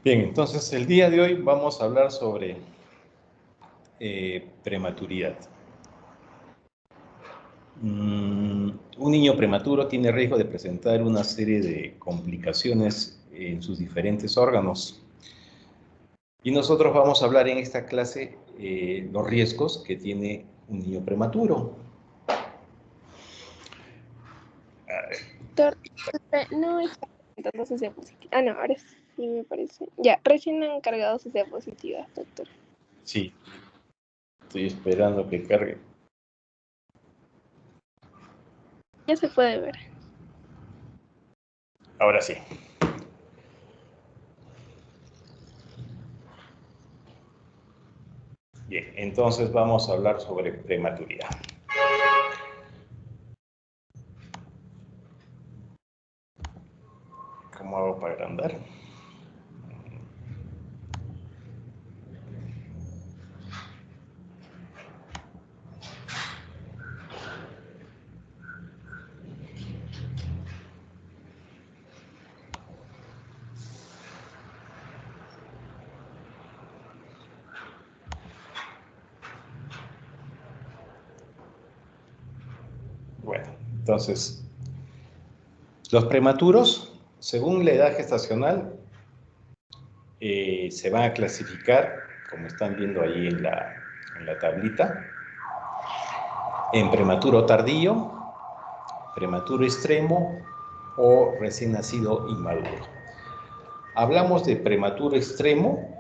Bien, entonces el día de hoy vamos a hablar sobre prematuridad. Un niño prematuro tiene riesgo de presentar una serie de complicaciones en sus diferentes órganos. Y nosotros vamos a hablar en esta clase los riesgos que tiene un niño prematuro. Doctor, no está presentando sus diapositivas. Ah, no, ahora sí me parece. Ya, recién han cargado sus diapositivas, doctor. Sí, estoy esperando que cargue. Ya se puede ver. Ahora sí. Bien, entonces vamos a hablar sobre prematuridad. ¿Cómo hago para agrandar? Bueno, entonces, los prematuros, según la edad gestacional, se van a clasificar, como están viendo ahí en la tablita, en prematuro tardío, prematuro extremo o recién nacido inmaduro. Hablamos de prematuro extremo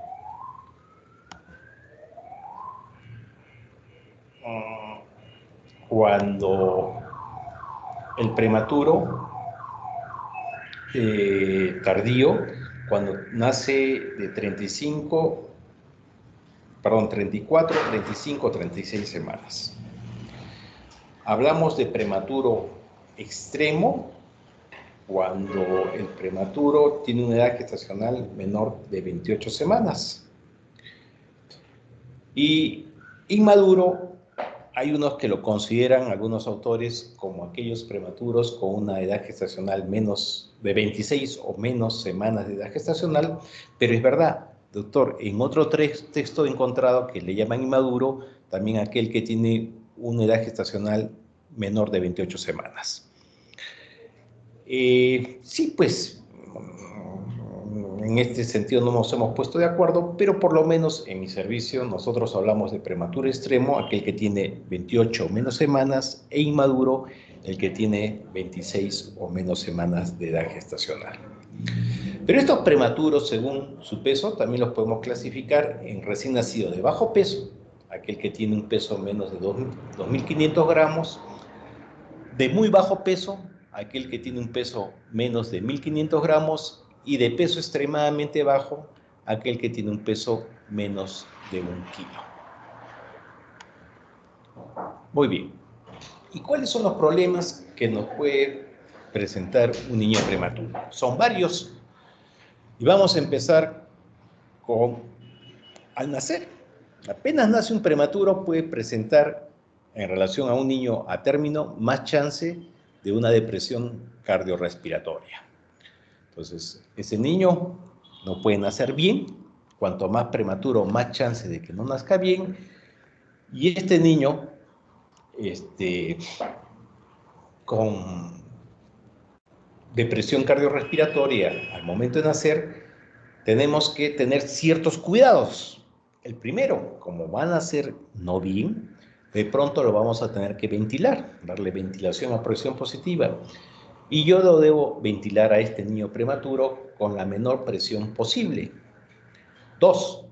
cuando el prematuro tardío, cuando nace de 34, 35, 36 semanas. Hablamos de prematuro extremo cuando el prematuro tiene una edad gestacional menor de 28 semanas. Y inmaduro, hay unos que lo consideran, algunos autores, como aquellos prematuros con una edad gestacional menos de 26 o menos semanas de edad gestacional, pero es verdad, doctor, en otro texto he encontrado que le llaman inmaduro también aquel que tiene una edad gestacional menor de 28 semanas. Sí, pues, en este sentido no nos hemos puesto de acuerdo, pero por lo menos en mi servicio nosotros hablamos de prematuro extremo, aquel que tiene 28 o menos semanas, e inmaduro, el que tiene 26 o menos semanas de edad gestacional. Pero estos prematuros, según su peso, también los podemos clasificar en recién nacido de bajo peso, aquel que tiene un peso menos de 2.500 gramos, de muy bajo peso, aquel que tiene un peso menos de 1.500 gramos, y de peso extremadamente bajo, aquel que tiene un peso menos de 1 kilo. Muy bien. ¿Y cuáles son los problemas que nos puede presentar un niño prematuro? Son varios. Y vamos a empezar con al nacer. Apenas nace un prematuro puede presentar, en relación a un niño a término, más chance de una depresión cardiorrespiratoria. Entonces, ese niño no puede nacer bien. Cuanto más prematuro, más chance de que no nazca bien. Y este niño, con depresión cardiorrespiratoria al momento de nacer, tenemos que tener ciertos cuidados. El primero, como va a nacer no bien, de pronto lo vamos a tener que ventilar, darle ventilación a presión positiva. Y yo lo debo ventilar a este niño prematuro con la menor presión posible. 2.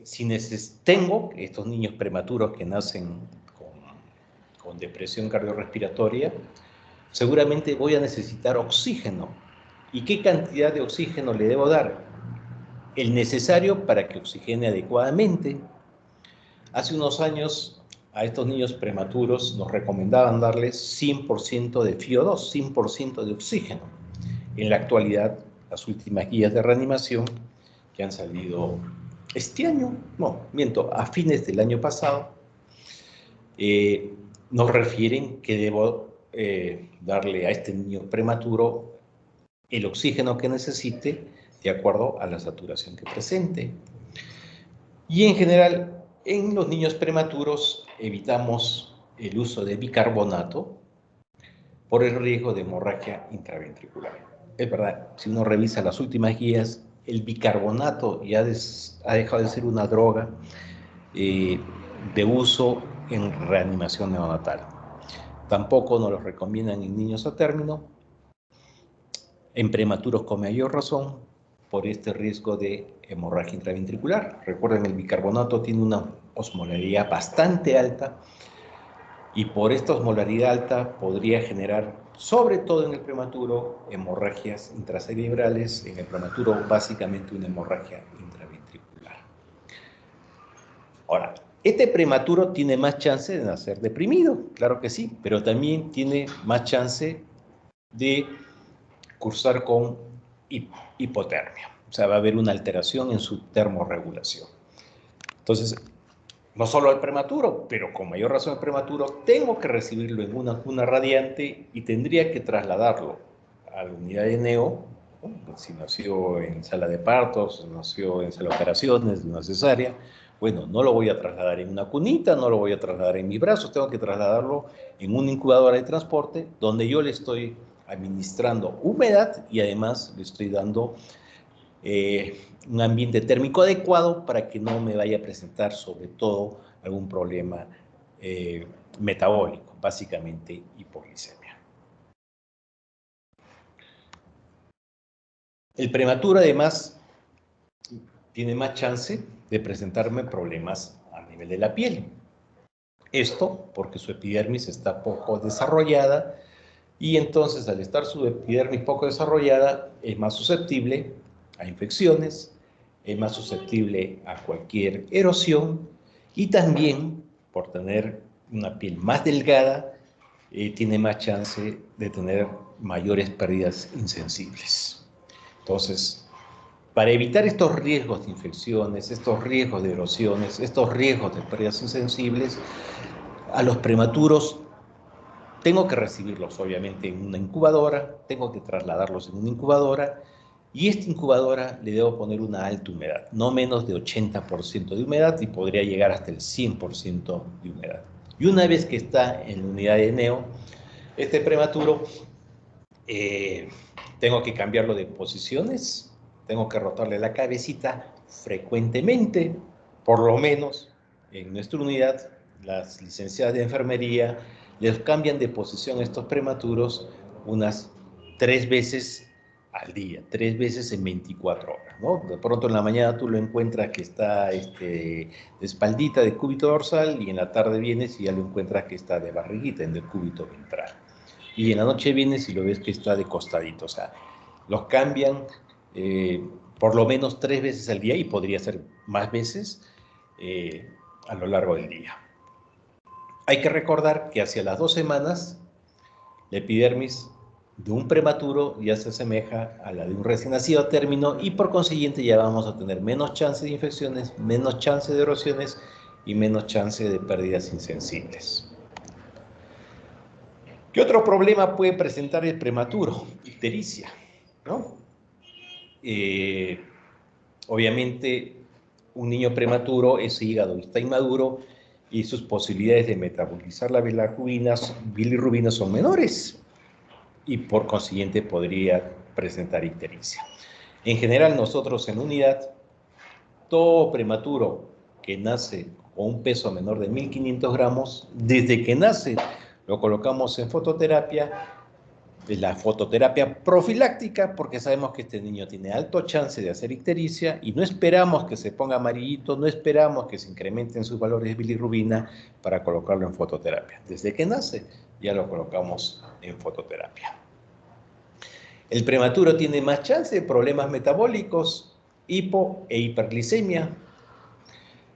Si tengo estos niños prematuros que nacen con depresión cardiorrespiratoria, seguramente voy a necesitar oxígeno. ¿Y qué cantidad de oxígeno le debo dar? El necesario para que oxigene adecuadamente. Hace unos años a estos niños prematuros nos recomendaban darles 100% de FiO2, 100% de oxígeno. En la actualidad, las últimas guías de reanimación que han salido este año, no, miento, a fines del año pasado, nos refieren que debo darle a este niño prematuro el oxígeno que necesite de acuerdo a la saturación que presente. Y en general, en los niños prematuros evitamos el uso de bicarbonato por el riesgo de hemorragia intraventricular. Es verdad, si uno revisa las últimas guías, el bicarbonato ya ha dejado de ser una droga de uso en reanimación neonatal. Tampoco nos lo recomiendan en niños a término, en prematuros con mayor razón, por este riesgo de hemorragia intraventricular. Recuerden, el bicarbonato tiene una osmolaridad bastante alta y por esta osmolaridad alta podría generar, sobre todo en el prematuro, hemorragias intracerebrales, en el prematuro básicamente una hemorragia intraventricular. Ahora, este prematuro tiene más chance de nacer deprimido, claro que sí, pero también tiene más chance de cursar con hipotermia. O sea, va a haber una alteración en su termorregulación. Entonces, no solo el prematuro, pero con mayor razón el prematuro, tengo que recibirlo en una cuna radiante y tendría que trasladarlo a la unidad de neo, ¿no? Si nació en sala de partos, nació en sala de operaciones, una cesárea. Bueno, no lo voy a trasladar en una cunita, no lo voy a trasladar en mis brazos, tengo que trasladarlo en una incubadora de transporte donde yo le estoy administrando humedad y además le estoy dando un ambiente térmico adecuado para que no me vaya a presentar sobre todo algún problema metabólico, básicamente hipoglicemia. El prematuro además tiene más chance de presentarme problemas a nivel de la piel. Esto porque su epidermis está poco desarrollada y entonces al estar su epidermis poco desarrollada es más susceptible a infecciones, es más susceptible a cualquier erosión y también por tener una piel más delgada tiene más chance de tener mayores pérdidas insensibles. Entonces, para evitar estos riesgos de infecciones, estos riesgos de erosiones, estos riesgos de pérdidas insensibles, a los prematuros tengo que recibirlos obviamente en una incubadora, tengo que trasladarlos en una incubadora y esta incubadora le debo poner una alta humedad, no menos de 80% de humedad y podría llegar hasta el 100% de humedad. Y una vez que está en la unidad de neo, este prematuro, tengo que cambiarlo de posiciones, tengo que rotarle la cabecita frecuentemente, por lo menos en nuestra unidad, las licenciadas de enfermería les cambian de posición a estos prematuros unas 3 veces al día, 3 veces en 24 horas, ¿no? De pronto en la mañana tú lo encuentras que está de espaldita, de cúbito dorsal, y en la tarde vienes y ya lo encuentras que está de barriguita, en decúbito ventral. Y en la noche vienes y lo ves que está de costadito, o sea, los cambian por lo menos 3 veces al día y podría ser más veces a lo largo del día. Hay que recordar que hacia las 2 semanas la epidermis de un prematuro ya se asemeja a la de un recién nacido a término y por consiguiente ya vamos a tener menos chance de infecciones, menos chance de erosiones y menos chance de pérdidas insensibles. ¿Qué otro problema puede presentar el prematuro? Ictericia, ¿no? Obviamente, un niño prematuro, ese hígado está inmaduro y sus posibilidades de metabolizar la bilirrubina son menores y por consiguiente podría presentar ictericia. En general, nosotros en unidad, todo prematuro que nace con un peso menor de 1500 gramos, desde que nace lo colocamos en fototerapia, la fototerapia profiláctica, porque sabemos que este niño tiene alto chance de hacer ictericia y no esperamos que se ponga amarillito, no esperamos que se incrementen sus valores de bilirrubina para colocarlo en fototerapia. Desde que nace ya lo colocamos en fototerapia. El prematuro tiene más chance de problemas metabólicos, hipo e hiperglicemia.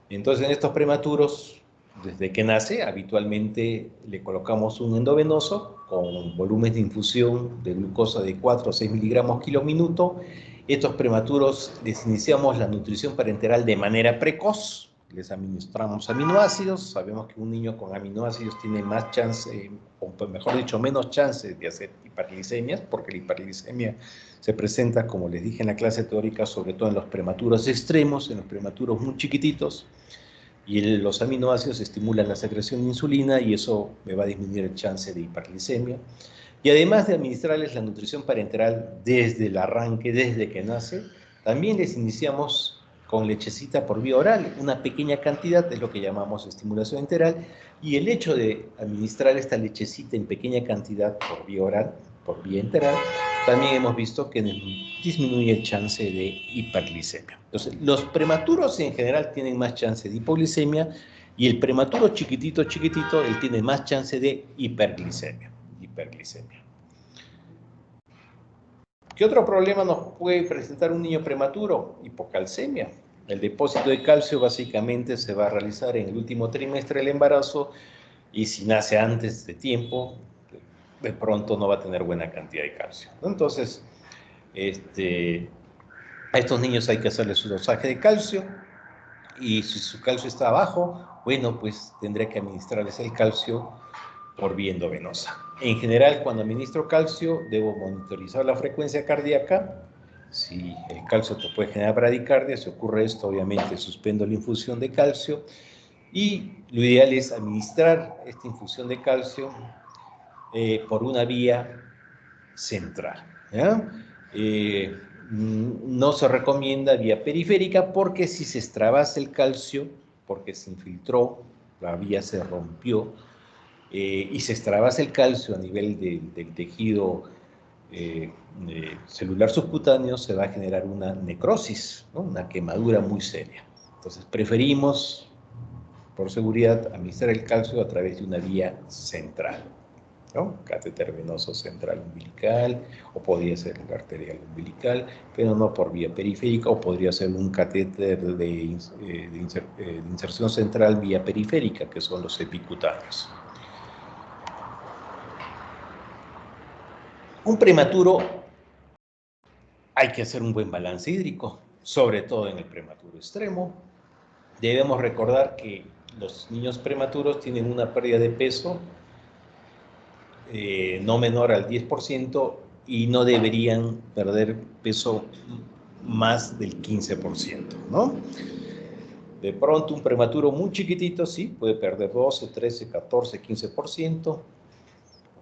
Entonces, en estos prematuros, desde que nace, habitualmente le colocamos un endovenoso con volúmenes de infusión de glucosa de 4 o 6 miligramos kilo minuto. Estos prematuros les iniciamos la nutrición parenteral de manera precoz, les administramos aminoácidos. Sabemos que un niño con aminoácidos tiene más chance, o mejor dicho, menos chance de hacer hiperglicemias, porque la hiperglicemia se presenta, como les dije en la clase teórica, sobre todo en los prematuros extremos, en los prematuros muy chiquititos, y los aminoácidos estimulan la secreción de insulina y eso me va a disminuir el chance de hiperglicemia. Y además de administrarles la nutrición parenteral desde el arranque, desde que nace, también les iniciamos con lechecita por vía oral, una pequeña cantidad, es lo que llamamos estimulación enteral, y el hecho de administrar esta lechecita en pequeña cantidad por vía oral, por vía enteral, también hemos visto que disminuye el chance de hiperglicemia. Entonces, los prematuros en general tienen más chance de hipoglicemia, y el prematuro chiquitito, él tiene más chance de hiperglicemia. ¿Qué otro problema nos puede presentar un niño prematuro? Hipocalcemia. El depósito de calcio básicamente se va a realizar en el último trimestre del embarazo y si nace antes de tiempo, de pronto no va a tener buena cantidad de calcio, ¿no? Entonces, a estos niños hay que hacerles su dosaje de calcio y si su calcio está bajo, bueno, pues tendré que administrarles el calcio por vía endovenosa. En general, cuando administro calcio, debo monitorizar la frecuencia cardíaca. Si el calcio te puede generar bradicardia, si ocurre esto, obviamente suspendo la infusión de calcio. Y lo ideal es administrar esta infusión de calcio por una vía central, ¿ya? No se recomienda vía periférica porque si se extravasa el calcio, porque se infiltró, la vía se rompió, y se extravasa el calcio a nivel del tejido celular subcutáneo, se va a generar una necrosis, ¿no? Una quemadura muy seria. Entonces preferimos, por seguridad, administrar el calcio a través de una vía central, ¿no? Catéter venoso central umbilical, o podría ser el arterial umbilical, pero no por vía periférica, o podría ser un catéter de inserción central vía periférica, que son los epicutáneos. Un prematuro, hay que hacer un buen balance hídrico, sobre todo en el prematuro extremo. Debemos recordar que los niños prematuros tienen una pérdida de peso no menor al 10% y no deberían perder peso más del 15%, ¿no? De pronto un prematuro muy chiquitito, sí, puede perder 12, 13, 14, 15%,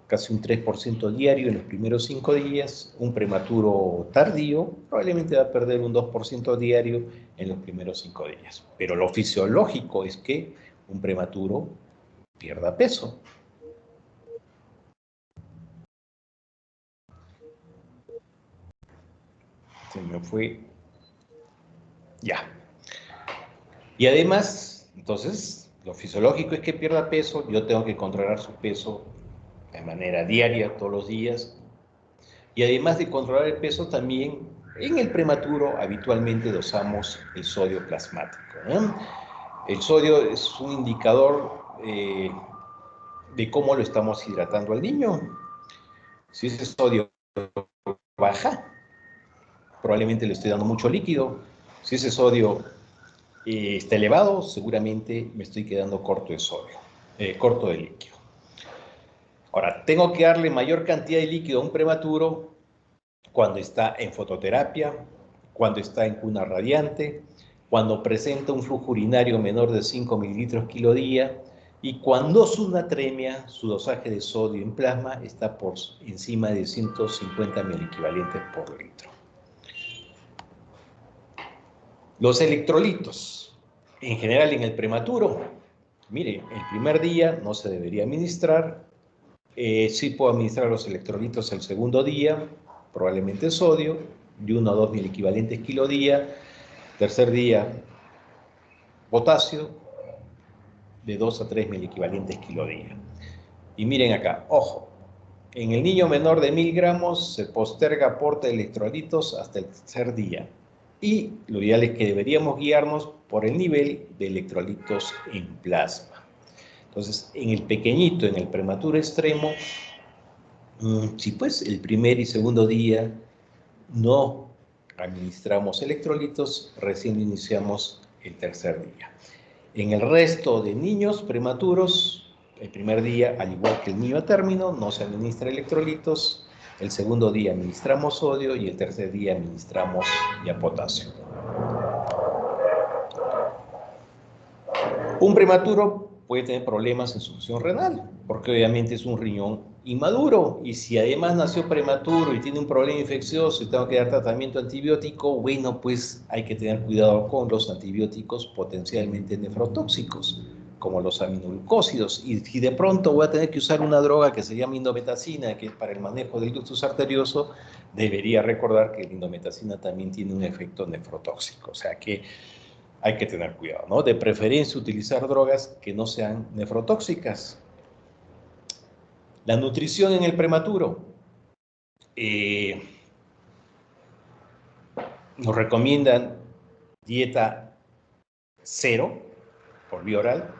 casi un 3% diario en los primeros 5 días. Un prematuro tardío probablemente va a perder un 2% diario en los primeros 5 días. Pero lo fisiológico es que un prematuro pierda peso. Se me fue. Ya. Y además, entonces, lo fisiológico es que pierda peso. Yo tengo que controlar su peso de manera diaria, todos los días. Y además de controlar el peso, también en el prematuro habitualmente dosamos el sodio plasmático, ¿no? El sodio es un indicador de cómo lo estamos hidratando al niño. Si ese sodio baja, probablemente le estoy dando mucho líquido. Si ese sodio está elevado, seguramente me estoy quedando corto de sodio, corto de líquido. Ahora, tengo que darle mayor cantidad de líquido a un prematuro cuando está en fototerapia, cuando está en cuna radiante, cuando presenta un flujo urinario menor de 5 mililitros kilo día y cuando su natremia, su dosaje de sodio en plasma, está por encima de 150 miliequivalentes por litro. Los electrolitos, en general en el prematuro, mire, el primer día no se debería administrar. Sí puedo administrar los electrolitos el segundo día, probablemente sodio, de 1 a 2 miliequivalentes kilo día. Tercer día, potasio, de 2 a 3 miliequivalentes kilo día. Y miren acá, ojo, en el niño menor de 1000 gramos se posterga aporte de electrolitos hasta el tercer día. Y lo ideal es que deberíamos guiarnos por el nivel de electrolitos en plasma. Entonces, en el pequeñito, en el prematuro extremo, si pues el primer y segundo día no administramos electrolitos, recién iniciamos el tercer día. En el resto de niños prematuros, el primer día, al igual que el niño a término, no se administra electrolitos, el segundo día administramos sodio y el tercer día administramos ya potasio. Un prematuro puede tener problemas en su función renal, porque obviamente es un riñón inmaduro, y si además nació prematuro y tiene un problema infeccioso y tengo que dar tratamiento antibiótico, bueno, pues hay que tener cuidado con los antibióticos potencialmente nefrotóxicos, como los aminoglucósidos, y si de pronto voy a tener que usar una droga que se llama indometacina, que es para el manejo del ductus arterioso, debería recordar que la indometacina también tiene un efecto nefrotóxico, o sea que hay que tener cuidado, ¿no? De preferencia utilizar drogas que no sean nefrotóxicas. La nutrición en el prematuro. Nos recomiendan dieta cero por vía oral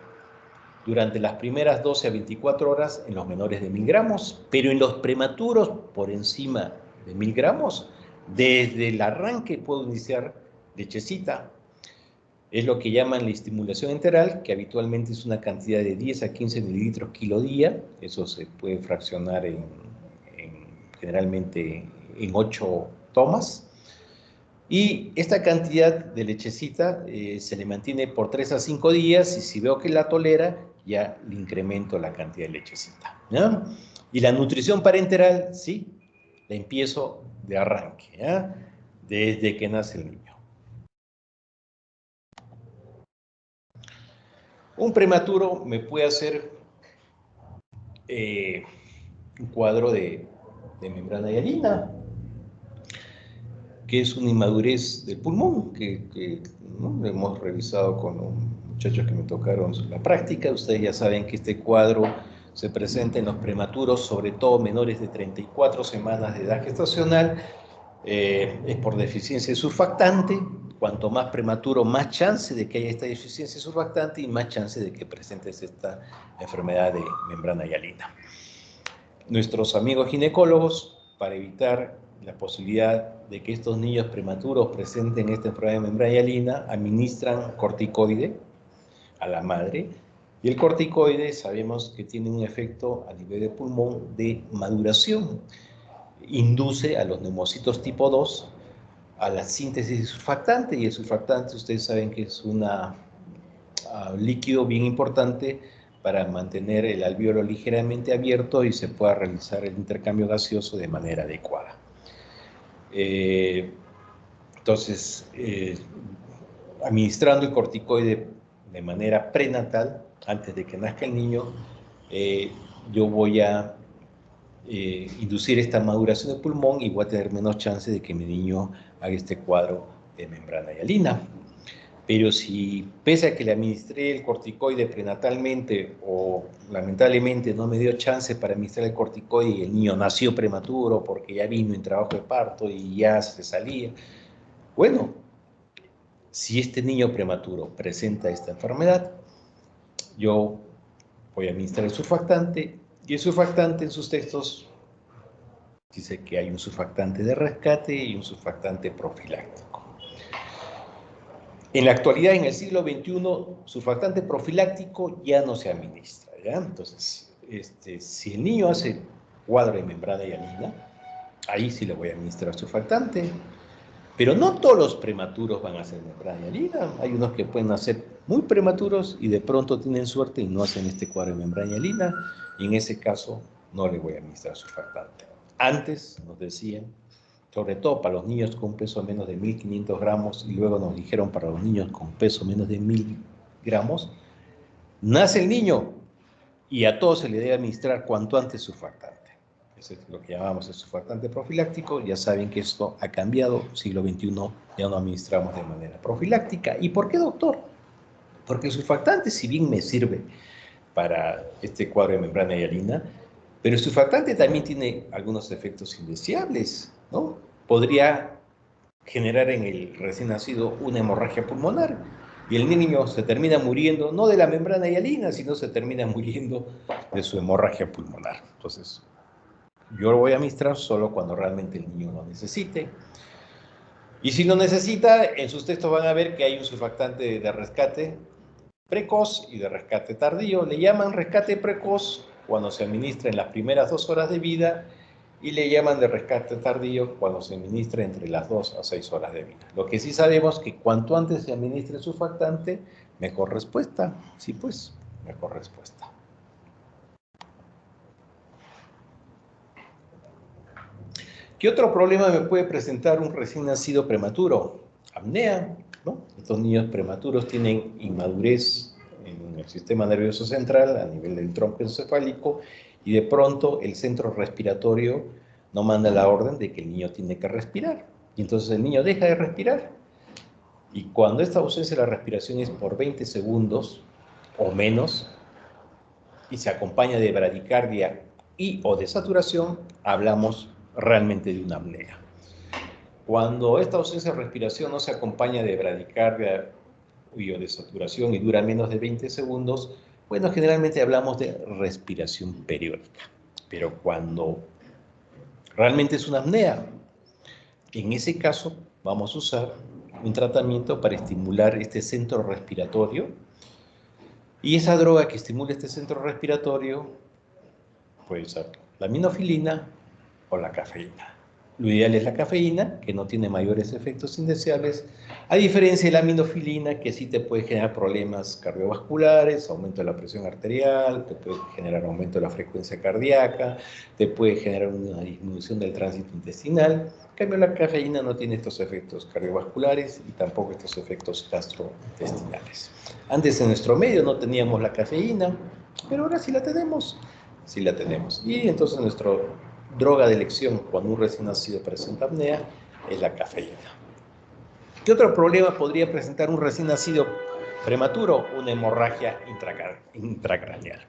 durante las primeras 12 a 24 horas en los menores de 1000 gramos, pero en los prematuros por encima de 1000 gramos, desde el arranque puedo iniciar lechecita. Es lo que llaman la estimulación enteral, que habitualmente es una cantidad de 10 a 15 mililitros kilo día. Eso se puede fraccionar generalmente en 8 tomas. Y esta cantidad de lechecita se le mantiene por 3 a 5 días y si veo que la tolera, ya le incremento la cantidad de lechecita, ¿ya? Y la nutrición parenteral, sí, la empiezo de arranque, ¿ya? Desde que nace el niño. Un prematuro me puede hacer un cuadro de membrana hialina, que es una inmadurez del pulmón, que ¿no? Hemos revisado con los muchachos que me tocaron la práctica. Ustedes ya saben que este cuadro se presenta en los prematuros, sobre todo menores de 34 semanas de edad gestacional. Es por deficiencia de surfactante. Cuanto más prematuro, más chance de que haya esta deficiencia de surfactante y más chance de que presentes esta enfermedad de membrana hialina. Nuestros amigos ginecólogos, para evitar la posibilidad de que estos niños prematuros presenten esta enfermedad de membrana hialina, administran corticoide a la madre, y el corticoide sabemos que tiene un efecto a nivel de pulmón de maduración. Induce a los neumocitos tipo 2 a la síntesis de surfactante, y el surfactante ustedes saben que es un líquido bien importante para mantener el alvéolo ligeramente abierto y se pueda realizar el intercambio gaseoso de manera adecuada. Entonces, administrando el corticoide de manera prenatal, antes de que nazca el niño, yo voy a inducir esta maduración del pulmón y voy a tener menos chance de que mi niño haga este cuadro de membrana hialina. Pero si, pese a que le administré el corticoide prenatalmente o lamentablemente no me dio chance para administrar el corticoide y el niño nació prematuro porque ya vino en trabajo de parto y ya se salía, bueno, si este niño prematuro presenta esta enfermedad, yo voy a administrar el surfactante, y el surfactante en sus textos dice que hay un surfactante de rescate y un surfactante profiláctico. En la actualidad, en el siglo XXI, surfactante profiláctico ya no se administra, ¿ya? Entonces, si el niño hace cuadro de membrana hialina, ahí sí le voy a administrar surfactante. Pero no todos los prematuros van a hacer membrana hialina. Hay unos que pueden nacer muy prematuros y de pronto tienen suerte y no hacen este cuadro de membrana hialina. Y en ese caso, no le voy a administrar surfactante. Antes nos decían, sobre todo para los niños con peso menos de 1500 gramos, y luego nos dijeron para los niños con peso menos de 1000 gramos, nace el niño y a todos se le debe administrar cuanto antes surfactante. Eso es lo que llamamos el surfactante profiláctico. Ya saben que esto ha cambiado, siglo XXI ya no administramos de manera profiláctica. ¿Y por qué, doctor? Porque el surfactante, si bien me sirve para este cuadro de membrana hialina, pero el surfactante también tiene algunos efectos indeseables, ¿no? Podría generar en el recién nacido una hemorragia pulmonar y el niño se termina muriendo no de la membrana hialina, sino se termina muriendo de su hemorragia pulmonar. Entonces, yo lo voy a administrar solo cuando realmente el niño lo necesite. Y si lo necesita, en sus textos van a ver que hay un surfactante de rescate precoz y de rescate tardío. Le llaman rescate precoz cuando se administra en las primeras 2 horas de vida y le llaman de rescate tardío cuando se administra entre las 2 a 6 horas de vida. Lo que sí sabemos que cuanto antes se administre surfactante, mejor respuesta. Sí, pues, mejor respuesta. ¿Qué otro problema me puede presentar un recién nacido prematuro? Apnea, ¿no? Estos niños prematuros tienen inmadurez en el sistema nervioso central a nivel del tronco encefálico y de pronto el centro respiratorio no manda la orden de que el niño tiene que respirar. Y entonces el niño deja de respirar. Y cuando esta ausencia de la respiración es por 20 segundos o menos y se acompaña de bradicardia y o de saturación, hablamos realmente de una apnea. Cuando esta ausencia de respiración no se acompaña de bradicardia o de saturación y dura menos de 20 segundos, bueno, generalmente hablamos de respiración periódica. Pero cuando realmente es una apnea, en ese caso vamos a usar un tratamiento para estimular este centro respiratorio y esa droga que estimula este centro respiratorio puede ser la aminofilina o la cafeína. Lo ideal es la cafeína, que no tiene mayores efectos indeseables, a diferencia de la aminofilina, que sí te puede generar problemas cardiovasculares, aumento de la presión arterial, te puede generar aumento de la frecuencia cardíaca, te puede generar una disminución del tránsito intestinal. En cambio, la cafeína no tiene estos efectos cardiovasculares y tampoco estos efectos gastrointestinales. Antes en nuestro medio no teníamos la cafeína, pero ahora sí la tenemos. Sí la tenemos. Y entonces nuestro droga de elección cuando un recién nacido presenta apnea es la cafeína. ¿Qué otro problema podría presentar un recién nacido prematuro? Una hemorragia intracraneal.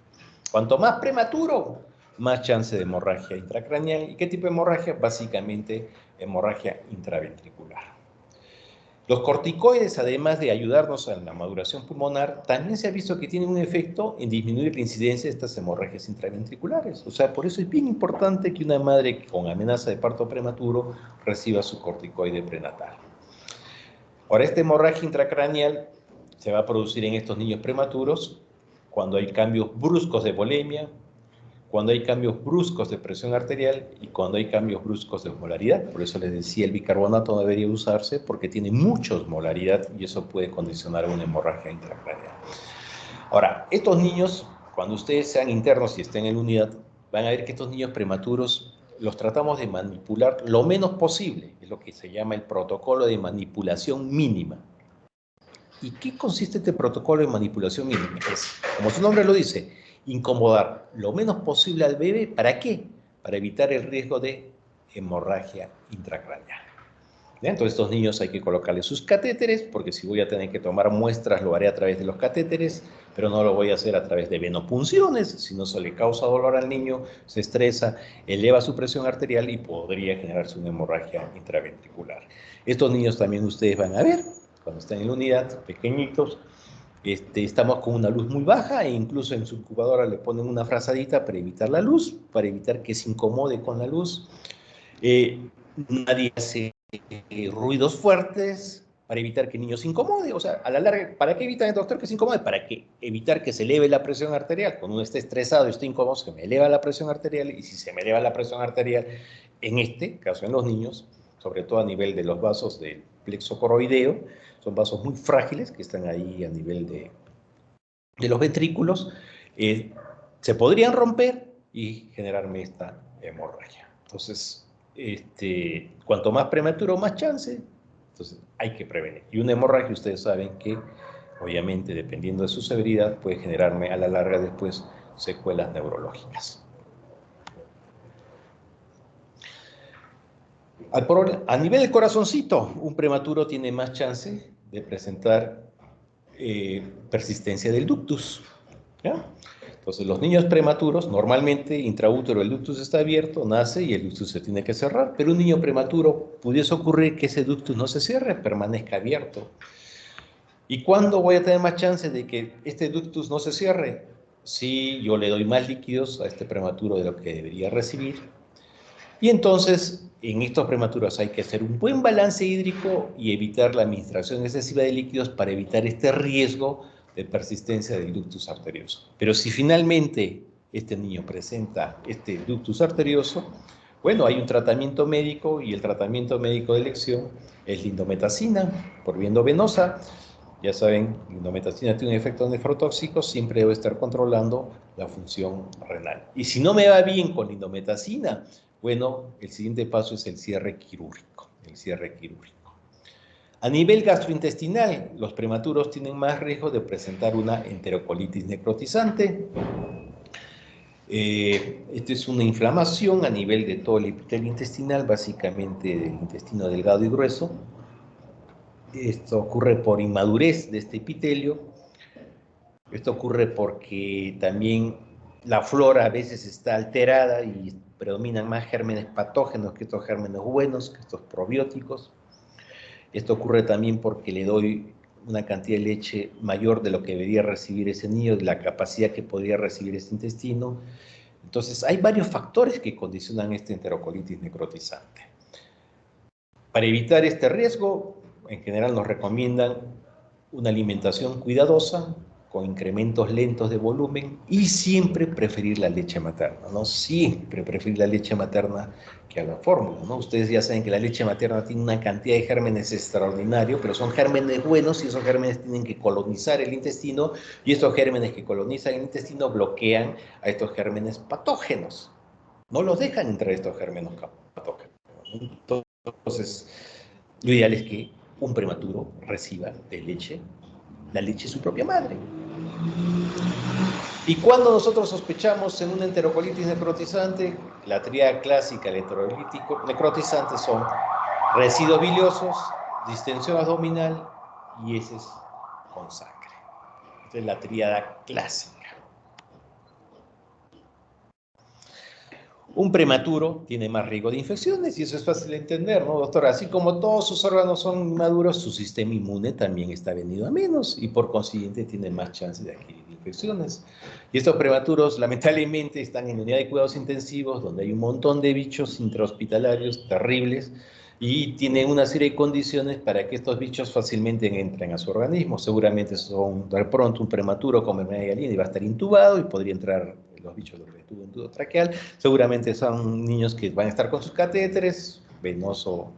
Cuanto más prematuro, más chance de hemorragia intracraneal. ¿Y qué tipo de hemorragia? Básicamente hemorragia intraventricular. Los corticoides, además de ayudarnos en la maduración pulmonar, también se ha visto que tienen un efecto en disminuir la incidencia de estas hemorragias intraventriculares. O sea, por eso es bien importante que una madre con amenaza de parto prematuro reciba su corticoide prenatal. Ahora, esta hemorragia intracraneal se va a producir en estos niños prematuros cuando hay cambios bruscos de volemia, cuando hay cambios bruscos de presión arterial y cuando hay cambios bruscos de osmolaridad. Por eso les decía, el bicarbonato no debería usarse porque tiene mucha osmolaridad y eso puede condicionar una hemorragia intracraneal. Ahora, estos niños, cuando ustedes sean internos y estén en la unidad, van a ver que estos niños prematuros los tratamos de manipular lo menos posible. Es lo que se llama el protocolo de manipulación mínima. ¿Y qué consiste este protocolo de manipulación mínima? Es, como su nombre lo dice, incomodar lo menos posible al bebé. ¿Para qué? Para evitar el riesgo de hemorragia intracraneal. ¿Ya? Entonces, estos niños hay que colocarles sus catéteres, porque si voy a tener que tomar muestras, lo haré a través de los catéteres, pero no lo voy a hacer a través de venopunciones, si no se le causa dolor al niño, se estresa, eleva su presión arterial y podría generarse una hemorragia intraventricular. Estos niños también ustedes van a ver, cuando están en la unidad, pequeñitos, estamos con una luz muy baja e incluso en su incubadora le ponen una frazadita para evitar la luz, para evitar que se incomode con la luz. Nadie hace ruidos fuertes para evitar que el niño se incomode. O sea, a la larga, ¿para qué evita el doctor que se incomode? Para evitar que se eleve la presión arterial. Cuando uno está estresado y está incómodo, se me eleva la presión arterial y si se me eleva la presión arterial, en este caso en los niños, sobre todo a nivel de los vasos del plexo coroideo, son vasos muy frágiles que están ahí a nivel de los ventrículos, se podrían romper y generarme esta hemorragia. Entonces, cuanto más prematuro, más chance. Entonces, hay que prevenir. Y una hemorragia, ustedes saben que, obviamente, dependiendo de su severidad, puede generarme a la larga después secuelas neurológicas. A nivel del corazoncito, un prematuro tiene más chance de presentar persistencia del ductus. ¿Ya? Entonces, los niños prematuros, normalmente intraútero el ductus está abierto, nace y el ductus se tiene que cerrar, pero un niño prematuro pudiese ocurrir que ese ductus no se cierre, permanezca abierto. ¿Y cuándo voy a tener más chance de que este ductus no se cierre? Si yo le doy más líquidos a este prematuro de lo que debería recibir. Y entonces, en estos prematuros hay que hacer un buen balance hídrico y evitar la administración excesiva de líquidos para evitar este riesgo de persistencia del ductus arterioso. Pero si finalmente este niño presenta este ductus arterioso, bueno, hay un tratamiento médico y el tratamiento médico de elección es la indometacina por vía endovenosa. Ya saben, la indometacina tiene un efecto nefrotóxico, siempre debe estar controlando la función renal. Y si no me va bien con la indometacina, bueno, el siguiente paso es el cierre quirúrgico. A nivel gastrointestinal, los prematuros tienen más riesgo de presentar una enterocolitis necrotizante. Esta es una inflamación a nivel de todo el epitelio intestinal, básicamente del intestino delgado y grueso. Esto ocurre por inmadurez de este epitelio. Esto ocurre porque también la flora a veces está alterada y predominan más gérmenes patógenos que estos gérmenes buenos, que estos probióticos. Esto ocurre también porque le doy una cantidad de leche mayor de lo que debería recibir ese niño, de la capacidad que podría recibir ese intestino. Entonces, hay varios factores que condicionan esta enterocolitis necrotizante. Para evitar este riesgo, en general nos recomiendan una alimentación cuidadosa, con incrementos lentos de volumen y siempre preferir la leche materna, ¿no? Siempre preferir la leche materna que a la fórmula, ¿no? Ustedes ya saben que la leche materna tiene una cantidad de gérmenes extraordinario, pero son gérmenes buenos y esos gérmenes tienen que colonizar el intestino y estos gérmenes que colonizan el intestino bloquean a estos gérmenes patógenos. No los dejan entrar estos gérmenes patógenos. Entonces, lo ideal es que un prematuro reciba de leche, la leche de su propia madre. Y cuando nosotros sospechamos en una enterocolitis necrotizante, la tríada clásica del enterolítico necrotizante son residuos biliosos, distensión abdominal y heces con sangre. Esta es la tríada clásica. Un prematuro tiene más riesgo de infecciones y eso es fácil de entender, ¿no, doctora? Así como todos sus órganos son inmaduros, su sistema inmune también está venido a menos y por consiguiente tiene más chances de adquirir infecciones. Y estos prematuros lamentablemente están en unidad de cuidados intensivos donde hay un montón de bichos intrahospitalarios terribles y tienen una serie de condiciones para que estos bichos fácilmente entren a su organismo. Seguramente son de pronto un prematuro con enfermedad de Galien y va a estar intubado y podría entrar los bichos del tubo endotraqueal. Seguramente son niños que van a estar con sus catéteres, venoso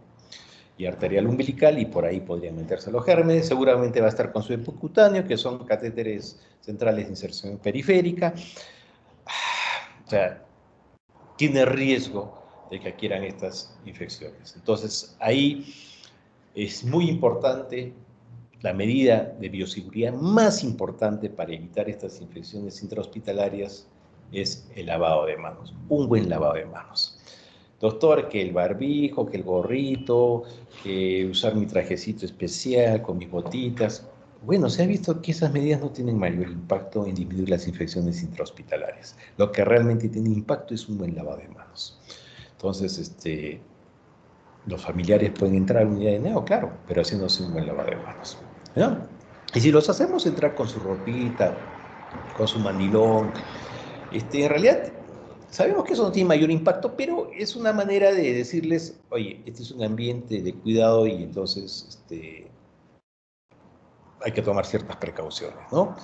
y arterial umbilical, y por ahí podrían meterse los gérmenes. Seguramente va a estar con su epicutáneo, que son catéteres centrales de inserción periférica. O sea, tiene riesgo de que adquieran estas infecciones. Entonces, ahí es muy importante la medida de bioseguridad más importante para evitar estas infecciones intrahospitalarias es el lavado de manos, un buen lavado de manos. Doctor, que el barbijo, que el gorrito, que usar mi trajecito especial con mis botitas. Bueno, se ha visto que esas medidas no tienen mayor impacto en disminuir las infecciones intrahospitalarias. Lo que realmente tiene impacto es un buen lavado de manos. Entonces, los familiares pueden entrar a la unidad de neo, claro, pero haciéndose un buen lavado de manos, ¿no? Y si los hacemos entrar con su ropita, con su mandilón, en realidad sabemos que eso no tiene mayor impacto, pero es una manera de decirles, oye, este es un ambiente de cuidado y entonces hay que tomar ciertas precauciones, ¿no?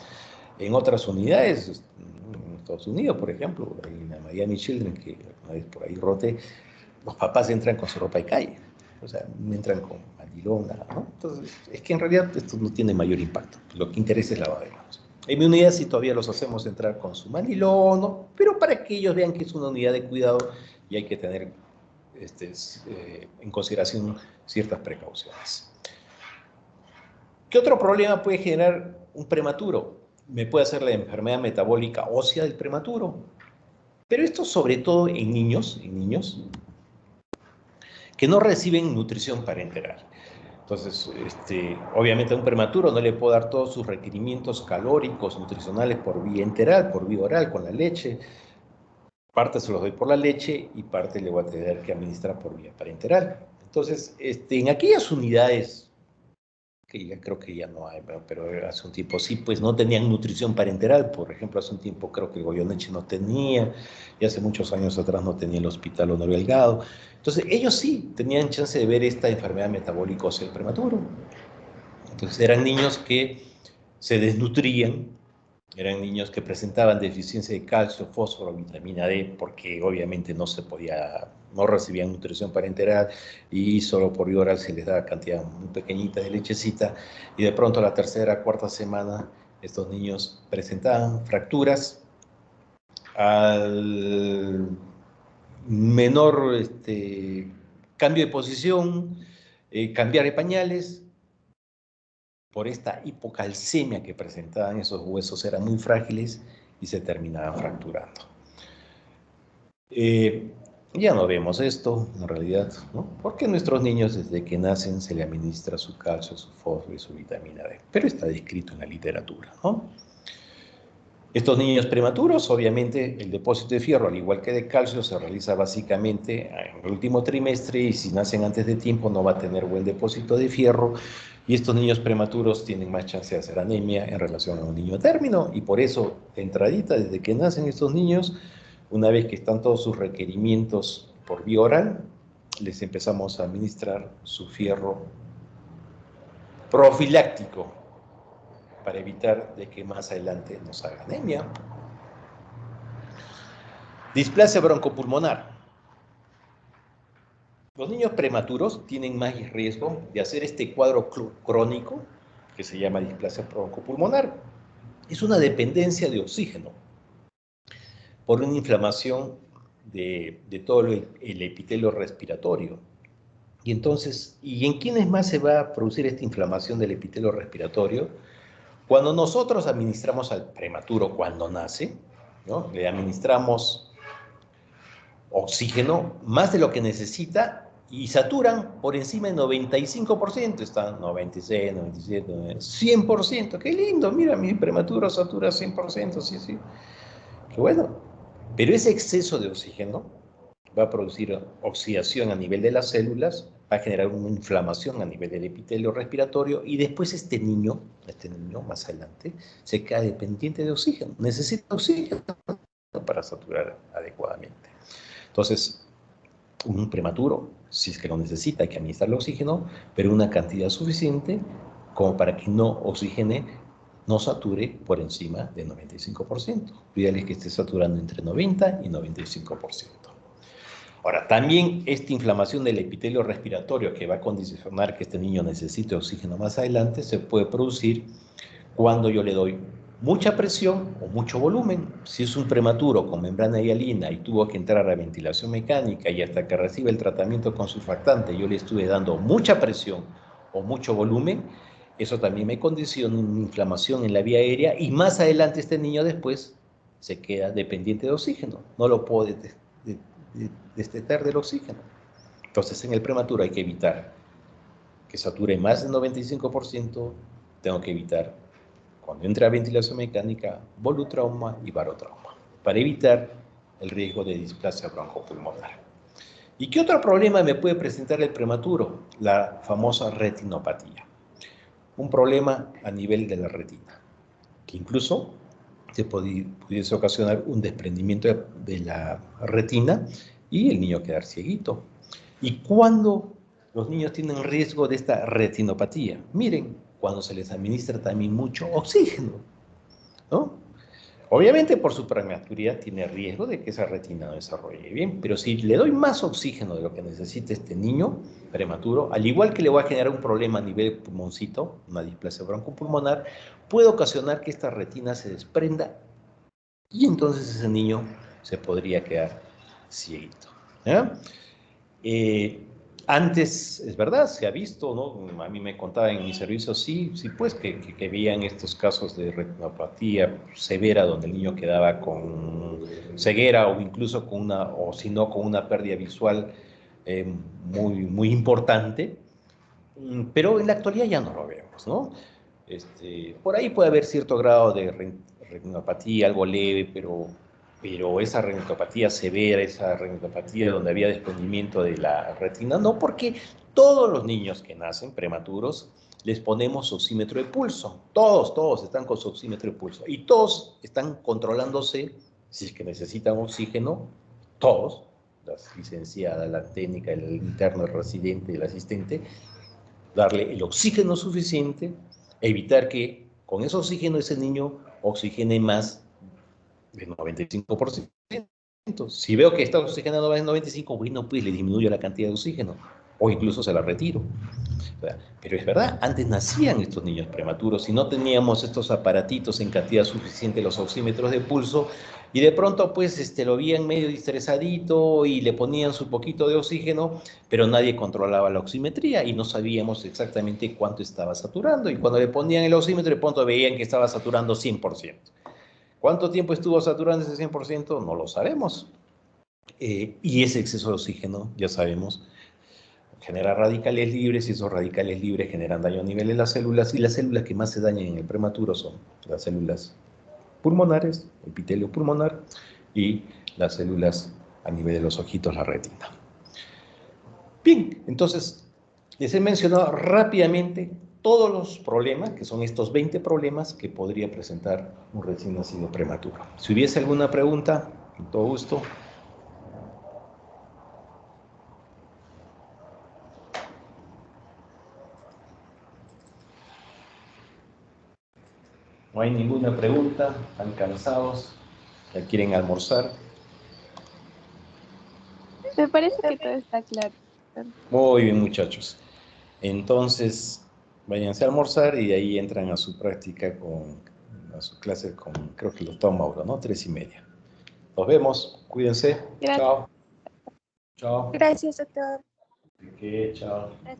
En otras unidades, en Estados Unidos, por ejemplo, en la Miami Children, que una vez por ahí roté, los papás entran con su ropa de calle, o sea, no entran con mandilón, nada, ¿no? Entonces, es que en realidad esto no tiene mayor impacto, lo que interesa es lavado de manos. En mi unidad sí todavía los hacemos entrar con su mandilón, ¿no? Pero para que ellos vean que es una unidad de cuidado y hay que tener en consideración ciertas precauciones. ¿Qué otro problema puede generar un prematuro? Me puede hacer la enfermedad metabólica ósea del prematuro, pero esto sobre todo en niños que no reciben nutrición parenteral. Entonces, obviamente a un prematuro no le puedo dar todos sus requerimientos calóricos, nutricionales por vía enteral, por vía oral, con la leche. Parte se los doy por la leche y parte le voy a tener que administrar por vía parenteral. Entonces, en aquellas unidades que ya creo que ya no hay, pero hace un tiempo sí, pues no tenían nutrición parenteral. Por ejemplo, hace un tiempo creo que el Goyeneche no tenía, y hace muchos años atrás no tenía el Hospital Honorio Delgado. Entonces, ellos sí tenían chance de ver esta enfermedad metabólica ósea prematuro. Entonces, eran niños que se desnutrían, eran niños que presentaban deficiencia de calcio, fósforo, vitamina D, porque obviamente no recibían nutrición parenteral y solo por vía oral se les daba cantidad muy pequeñita de lechecita, y de pronto a la tercera, cuarta semana estos niños presentaban fracturas. Al menor cambio de posición, cambiar de pañales, por esta hipocalcemia que presentaban, esos huesos eran muy frágiles y se terminaban fracturando. Ya no vemos esto, en realidad, ¿no? Porque a nuestros niños desde que nacen se le administra su calcio, su fósforo y su vitamina D, pero está descrito en la literatura, ¿no? Estos niños prematuros, obviamente, el depósito de fierro, al igual que de calcio, se realiza básicamente en el último trimestre, y si nacen antes de tiempo no va a tener buen depósito de fierro, y estos niños prematuros tienen más chance de hacer anemia en relación a un niño a término, y por eso, de entradita, desde que nacen estos niños, una vez que están todos sus requerimientos por vía oral, les empezamos a administrar su fierro profiláctico, para evitar de que más adelante nos haga anemia. Displasia broncopulmonar. Los niños prematuros tienen más riesgo de hacer este cuadro crónico que se llama displasia broncopulmonar. Es una dependencia de oxígeno por una inflamación de todo el epitelio respiratorio. Y entonces, ¿y en quiénes más se va a producir esta inflamación del epitelio respiratorio? Cuando nosotros administramos al prematuro cuando nace, ¿no? Le administramos oxígeno más de lo que necesita y saturan por encima del 95%, están 96, 97, 100%, qué lindo, mira, mi prematuro satura 100%, sí, sí, qué bueno. Pero ese exceso de oxígeno va a producir oxidación a nivel de las células, va a generar una inflamación a nivel del epitelio respiratorio, y después este niño más adelante se queda dependiente de oxígeno, necesita oxígeno para saturar adecuadamente. Entonces, un prematuro, si es que lo necesita, hay que administrarle oxígeno, pero una cantidad suficiente como para que no oxigene, no sature por encima del 95%. Lo ideal es que esté saturando entre 90 y 95%. Ahora, también esta inflamación del epitelio respiratorio, que va a condicionar que este niño necesite oxígeno más adelante, se puede producir cuando yo le doy mucha presión o mucho volumen. Si es un prematuro con membrana hialina y tuvo que entrar a ventilación mecánica, y hasta que recibe el tratamiento con surfactante yo le estuve dando mucha presión o mucho volumen, eso también me condiciona una inflamación en la vía aérea, y más adelante este niño después se queda dependiente de oxígeno, no lo puedo destetar del oxígeno. Entonces, en el prematuro hay que evitar que sature más del 95%, tengo que evitar, cuando entre a ventilación mecánica, volutrauma y barotrauma, para evitar el riesgo de displasia broncopulmonar. ¿Y qué otro problema me puede presentar el prematuro? La famosa retinopatía. Un problema a nivel de la retina, que incluso se pudiese ocasionar un desprendimiento de la retina y el niño quedar cieguito. ¿Y cuándo los niños tienen riesgo de esta retinopatía? Miren, cuando se les administra también mucho oxígeno, ¿no? Obviamente por su prematuridad tiene riesgo de que esa retina no desarrolle bien, pero si le doy más oxígeno de lo que necesita este niño prematuro, al igual que le voy a generar un problema a nivel pulmoncito, una displasia broncopulmonar, puede ocasionar que esta retina se desprenda, y entonces ese niño se podría quedar cieguito. ¿Ya? Antes, es verdad, se ha visto, ¿no? A mí me contaban en mi servicio, sí, pues, que veían estos casos de retinopatía severa, donde el niño quedaba con ceguera, o incluso o si no, con una pérdida visual muy importante. Pero en la actualidad ya no lo vemos, ¿no? Por ahí puede haber cierto grado de retinopatía, algo leve, pero esa retinopatía severa, esa retinopatía donde había desprendimiento de la retina, no, porque todos los niños que nacen prematuros les ponemos oxímetro de pulso. Todos están con su oxímetro de pulso. Y todos están controlándose, si es que necesitan oxígeno, todos, las licenciadas, la técnica, el interno, el residente, el asistente, darle el oxígeno suficiente, evitar que Con ese oxígeno, ese niño oxigene más del 95%. Si veo que está oxigenando más del 95%, bueno, pues le disminuyo la cantidad de oxígeno o incluso se la retiro. Pero es verdad, antes nacían estos niños prematuros y no teníamos estos aparatitos en cantidad suficiente, los oxímetros de pulso, y de pronto pues lo veían medio estresadito y le ponían su poquito de oxígeno, pero nadie controlaba la oximetría y no sabíamos exactamente cuánto estaba saturando, y cuando le ponían el oxímetro de pronto veían que estaba saturando 100%. ¿Cuánto tiempo estuvo saturando ese 100%? No lo sabemos. Y ese exceso de oxígeno, ya sabemos, genera radicales libres y esos radicales libres generan daño a nivel de las células, y las células que más se dañan en el prematuro son las células pulmonares, epitelio pulmonar, y las células a nivel de los ojitos, la retina. Bien, entonces les he mencionado rápidamente todos los problemas, que son estos 20 problemas que podría presentar un recién nacido prematuro. Si hubiese alguna pregunta, con todo gusto. No hay ninguna pregunta, están cansados, ya quieren almorzar. Me parece que todo está claro. Muy bien, muchachos. Entonces, váyanse a almorzar y de ahí entran a su práctica a su clase con, creo que lo toma Mauro, ¿no? 3:30. Nos vemos, cuídense. Gracias. Chao. Chao. Gracias, doctor. ¿De qué? Chao.